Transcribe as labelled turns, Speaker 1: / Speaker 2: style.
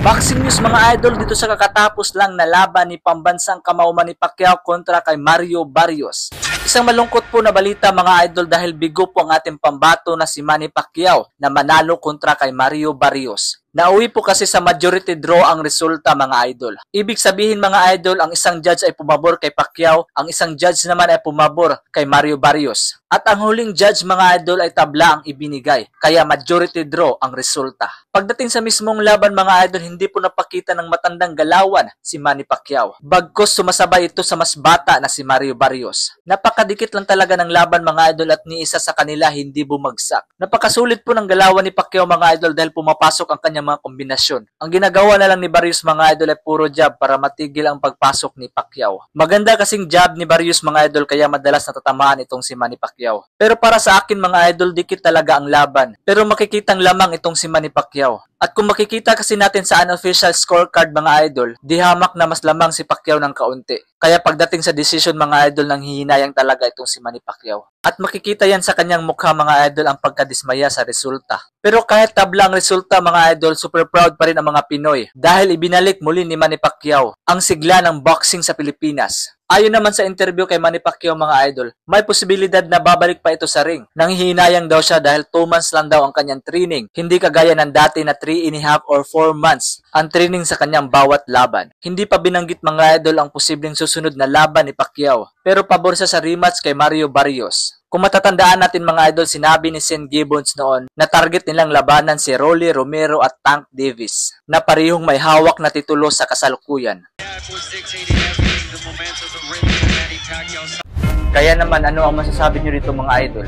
Speaker 1: Boxing news mga idol dito sa kakatapos lang na laban ni pambansang kamao Manny Pacquiao kontra kay Mario Barrios. Isang malungkot po na balita mga idol dahil bigo po ang ating pambato na si Manny Pacquiao na manalo kontra kay Mario Barrios. Nauwi po kasi sa majority draw ang resulta mga idol. Ibig sabihin mga idol, ang isang judge ay pumabor kay Pacquiao, ang isang judge naman ay pumabor kay Mario Barrios. At ang huling judge mga idol ay tabla ang ibinigay, kaya majority draw ang resulta. Pagdating sa mismong laban mga idol, hindi po napakita ng matandang galawan si Manny Pacquiao. Bagkus sumasabay ito sa mas bata na si Mario Barrios. Napakadikit lang talaga ng laban mga idol at ni isa sa kanila hindi bumagsak. Napakasulit po ng galawan ni Pacquiao mga idol dahil pumapasok ang kanyang mga kombinasyon. Ang ginagawa na lang ni Barrios mga idol ay puro jab para matigil ang pagpasok ni Pacquiao. Maganda kasing jab ni Barrios mga idol kaya madalas natatamaan itong si Manny Pacquiao. Pero para sa akin mga idol, dikit talaga ang laban. Pero makikitang lamang itong si Manny Pacquiao. At kung makikita kasi natin sa unofficial scorecard mga idol, di hamak na mas lamang si Pacquiao ng kaunti. Kaya pagdating sa decision mga idol, nang hihinayang talaga itong si Manny Pacquiao. At makikita yan sa kanyang mukha mga idol ang pagkadismaya sa resulta. Pero kahit tabla ang resulta mga idol, super proud pa rin ang mga Pinoy dahil ibinalik muli ni Manny Pacquiao ang sigla ng boxing sa Pilipinas. Ayon naman sa interview kay Manny Pacquiao mga idol, may posibilidad na babalik pa ito sa ring. Nanghihinayang daw siya dahil 2 months lang daw ang kanyang training. Hindi kagaya ng dati na 3.5 or 4 months ang training sa kanyang bawat laban. Hindi pa binanggit mga idol ang posibleng susunod na laban ni Pacquiao. Pero pabor siya sa rematch kay Mario Barrios. Kung matatandaan natin mga idol, sinabi ni Sen Gibbons noon na target nilang labanan si Rolly Romero at Tank Davis na parehong may hawak na titulo sa kasalukuyan. Kaya naman ano ang masasabi niyo dito mga idol?